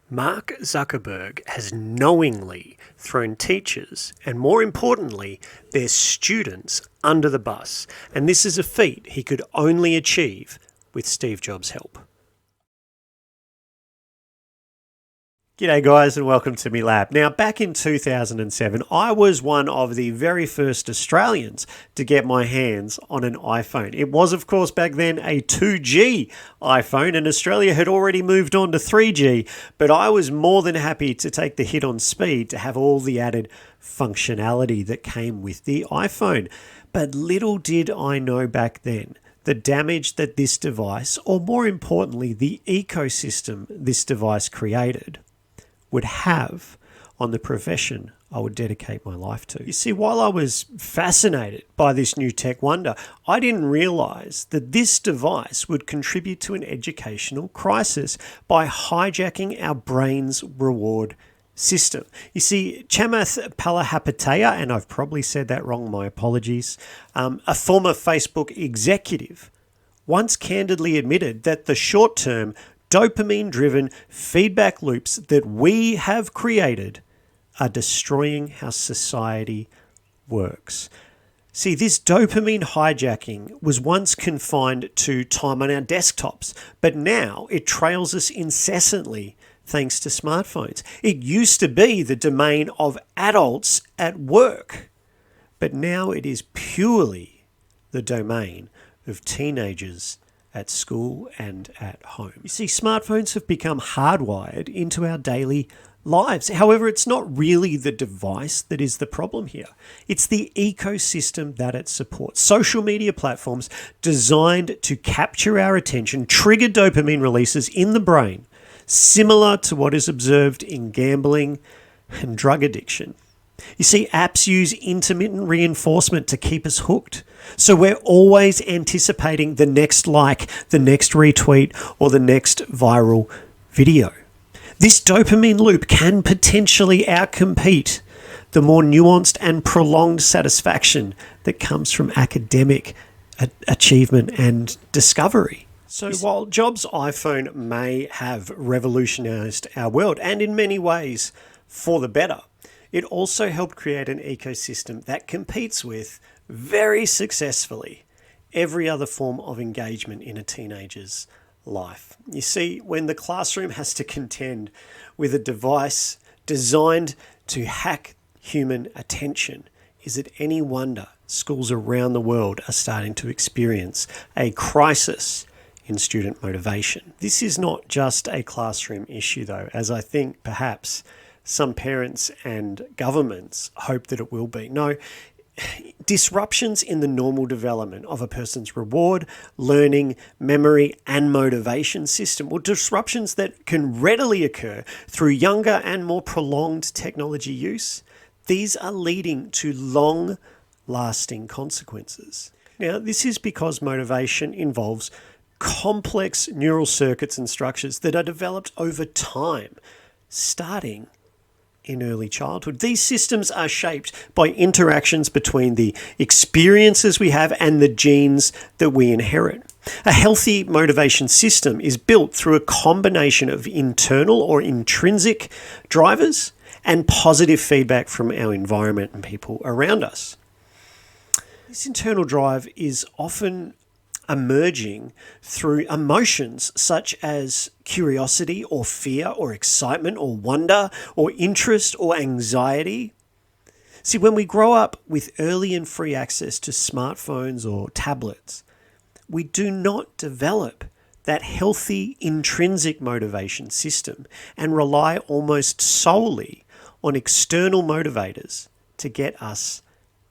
Mark Zuckerberg has knowingly thrown teachers and, more importantly, their students under the bus, and this is a feat he could only achieve with Steve Jobs' help. G'day guys and welcome to me lab. Now back in 2007 I was one of the very first Australians to get my hands on an iPhone. It was of course back then a 2G iPhone and Australia had already moved on to 3G, but I was more than happy to take the hit on speed to have all the added functionality that came with the iPhone. But little did I know back then the damage that this device, or more importantly the ecosystem this device created, would have on the profession I would dedicate my life to. You see, while I was fascinated by this new tech wonder, I didn't realize that this device would contribute to an educational crisis by hijacking our brain's reward system. You see, Chamath Palihapitiya, and I've probably said that wrong, my apologies, a former Facebook executive, once candidly admitted that the short-term dopamine-driven feedback loops that we have created are destroying how society works. See, this dopamine hijacking was once confined to time on our desktops, but now it trails us incessantly thanks to smartphones. It used to be the domain of adults at work, but now it is purely the domain of teenagers at school and at home. You see, smartphones have become hardwired into our daily lives. However, it's not really the device that is the problem here. It's the ecosystem that it supports. Social media platforms designed to capture our attention trigger dopamine releases in the brain, similar to what is observed in gambling and drug addiction. You see, apps use intermittent reinforcement to keep us hooked. So we're always anticipating the next like, the next retweet, or the next viral video. This dopamine loop can potentially outcompete the more nuanced and prolonged satisfaction that comes from academic achievement and discovery. So while Jobs' iPhone may have revolutionized our world, and in many ways for the better, it also helped create an ecosystem that competes with, very successfully, every other form of engagement in a teenager's life. You see, when the classroom has to contend with a device designed to hack human attention, is it any wonder schools around the world are starting to experience a crisis in student motivation? This is not just a classroom issue though, as I think perhaps some parents and governments hope that it will be. No, disruptions in the normal development of a person's reward, learning, memory, and motivation system, or disruptions that can readily occur through younger and more prolonged technology use, these are leading to long-lasting consequences. Now, this is because motivation involves complex neural circuits and structures that are developed over time, starting in early childhood. These systems are shaped by interactions between the experiences we have and the genes that we inherit. A healthy motivation system is built through a combination of internal or intrinsic drivers and positive feedback from our environment and people around us. This internal drive is often emerging through emotions such as curiosity or fear or excitement or wonder or interest or anxiety. See, when we grow up with early and free access to smartphones or tablets, we do not develop that healthy intrinsic motivation system and rely almost solely on external motivators to get us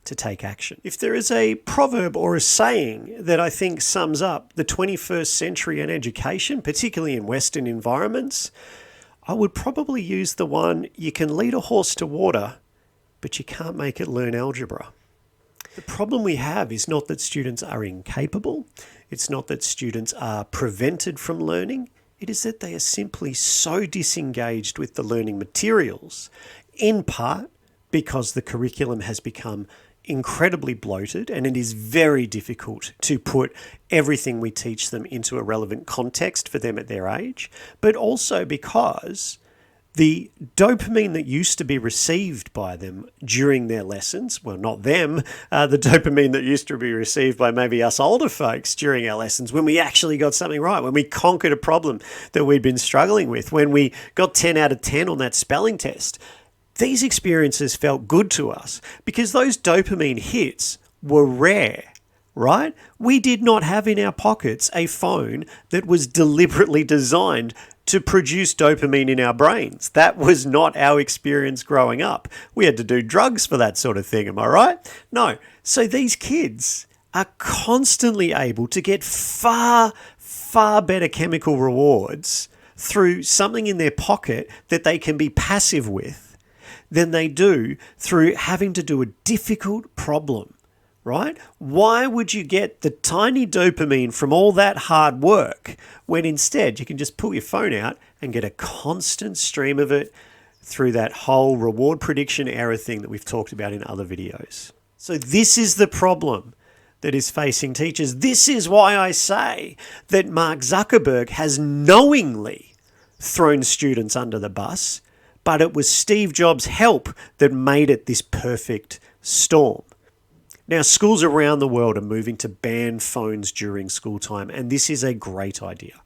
to take action. If there is a proverb or a saying that I think sums up the 21st century and education, particularly in Western environments, I would probably use the one, you can lead a horse to water, but you can't make it learn algebra. The problem we have is not that students are incapable, it's not that students are prevented from learning, it is that they are simply so disengaged with the learning materials, in part because the curriculum has become incredibly bloated and it is very difficult to put everything we teach them into a relevant context for them at their age, but also because The dopamine that used to be received by them during their lessons, well, not them, the dopamine that used to be received by maybe us older folks during our lessons when we actually got something right, when we conquered a problem that we'd been struggling with, when we got 10 out of 10 on that spelling test. These experiences felt good to us because those dopamine hits were rare, right? We did not have in our pockets a phone that was deliberately designed to produce dopamine in our brains. That was not our experience growing up. We had to do drugs for that sort of thing, am I right? No. So these kids are constantly able to get far, far better chemical rewards through something in their pocket that they can be passive with than they do through having to do a difficult problem. Right? Why would you get the tiny dopamine from all that hard work when instead you can just pull your phone out and get a constant stream of it through that whole reward prediction error thing that we've talked about in other videos? So this is the problem that is facing teachers. This is why I say that Mark Zuckerberg has knowingly thrown students under the bus, but it was Steve Jobs' help that made it this perfect storm. Now, schools around the world are moving to ban phones during school time, and this is a great idea.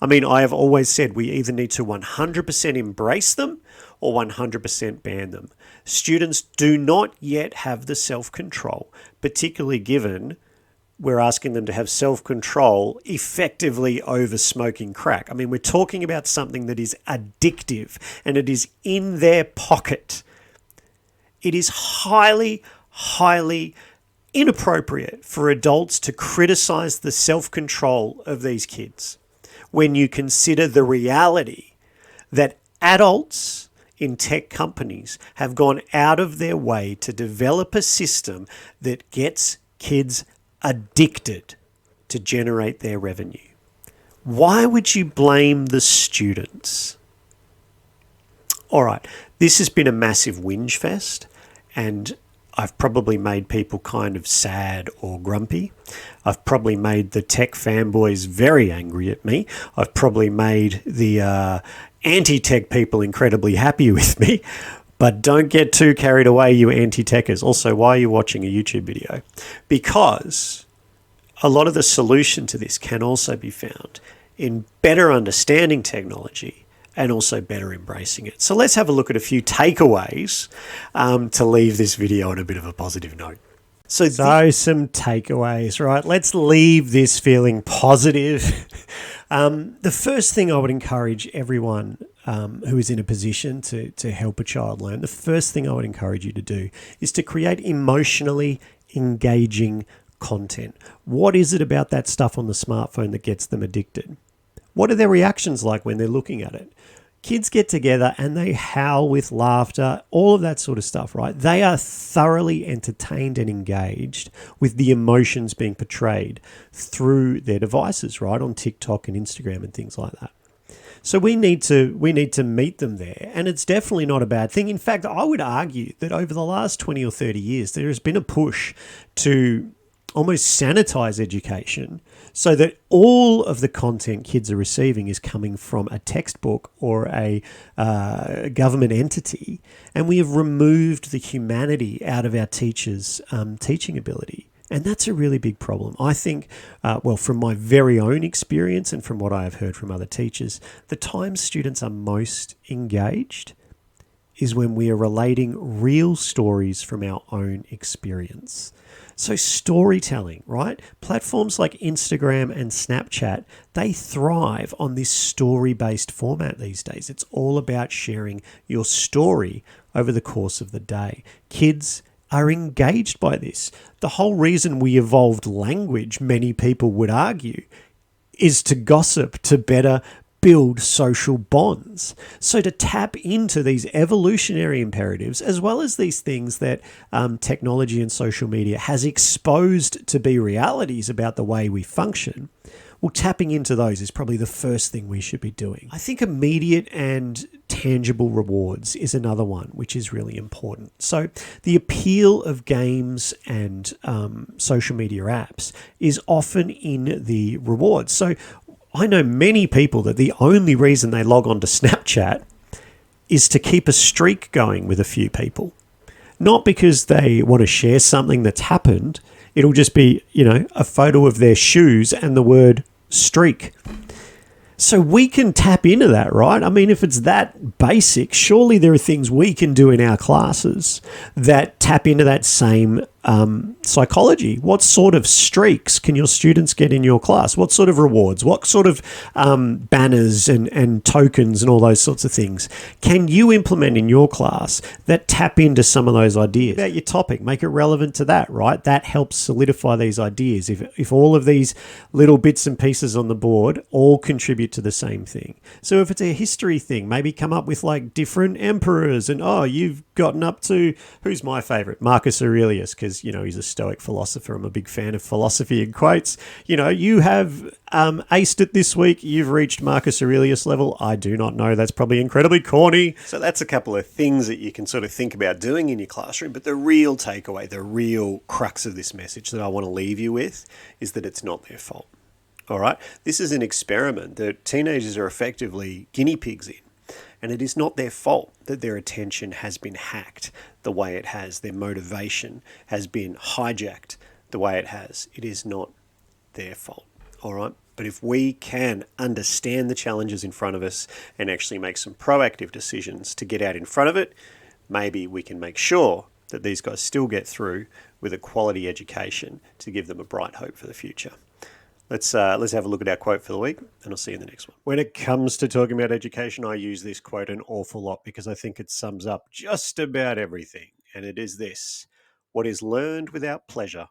I mean, I have always said we either need to 100% embrace them or 100% ban them. Students do not yet have the self-control, particularly given we're asking them to have self-control effectively over smoking crack. I mean, we're talking about something that is addictive and it is in their pocket. It is highly inappropriate for adults to criticize the self-control of these kids when you consider the reality that adults in tech companies have gone out of their way to develop a system that gets kids addicted to generate their revenue. Why would you blame the students? All right, this has been a massive whinge fest, and I've probably made people kind of sad or grumpy. I've probably made the tech fanboys very angry at me. I've probably made the anti-tech people incredibly happy with me. But don't get too carried away, you anti-techers. Also, why are you watching a YouTube video? Because a lot of the solution to this can also be found in better understanding technology and also better embracing it. So let's have a look at a few takeaways to leave this video on a bit of a positive note. So some takeaways, right? Let's leave this feeling positive. The first thing I would encourage everyone who is in a position to help a child learn, the first thing I would encourage you to do is to create emotionally engaging content. What is it about that stuff on the smartphone that gets them addicted? What are their reactions like when they're looking at it? Kids get together and they howl with laughter, all of that sort of stuff, right? They are thoroughly entertained and engaged with the emotions being portrayed through their devices, right? On TikTok and Instagram and things like that. So we need to meet them there, and it's definitely not a bad thing. In fact, I would argue that over the last 20 or 30 years, there has been a push to almost sanitize education so that all of the content kids are receiving is coming from a textbook or a government entity, and we have removed the humanity out of our teachers' teaching ability. And that's a really big problem. I think, from my very own experience and from what I have heard from other teachers, the time students are most engaged is when we are relating real stories from our own experience. So storytelling, right? Platforms like Instagram and Snapchat, they thrive on this story-based format these days. It's all about sharing your story over the course of the day. Kids are engaged by this. The whole reason we evolved language, many people would argue, is to gossip, to better build social bonds. So to tap into these evolutionary imperatives, as well as these things that technology and social media has exposed to be realities about the way we function, well, tapping into those is probably the first thing we should be doing. I think immediate and tangible rewards is another one, which is really important. So the appeal of games and social media apps is often in the rewards. So I know many people that the only reason they log on to Snapchat is to keep a streak going with a few people. Not because they want to share something that's happened. It'll just be, a photo of their shoes and the word streak. So we can tap into that, right? I mean, if it's that basic, surely there are things we can do in our classes that tap into that same psychology. What sort of streaks can your students get in your class? What sort of rewards? What sort of banners and tokens and all those sorts of things can you implement in your class that tap into some of those ideas? About your topic, make it relevant to that, right? That helps solidify these ideas. If all of these little bits and pieces on the board all contribute to the same thing. So if it's a history thing, maybe come up with like different emperors and, you've gotten up to, who's my favorite? Marcus Aurelius, because, he's a Stoic philosopher. I'm a big fan of philosophy and quotes. You have aced it this week. You've reached Marcus Aurelius level. I do not know. That's probably incredibly corny. So that's a couple of things that you can sort of think about doing in your classroom. But the real takeaway, the real crux of this message that I want to leave you with is that it's not their fault. All right? This is an experiment that teenagers are effectively guinea pigs in. And it is not their fault that their attention has been hacked the way it has. Their motivation has been hijacked the way it has. It is not their fault. All right? But if we can understand the challenges in front of us and actually make some proactive decisions to get out in front of it, maybe we can make sure that these guys still get through with a quality education to give them a bright hope for the future. Let's have a look at our quote for the week, and I'll see you in the next one. When it comes to talking about education, I use this quote an awful lot because I think it sums up just about everything. And it is this: what is learned without pleasure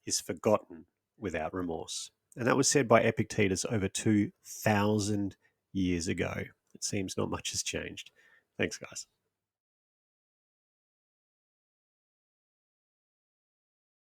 is forgotten without remorse. And that was said by Epictetus over 2,000 years ago. It seems not much has changed. Thanks, guys.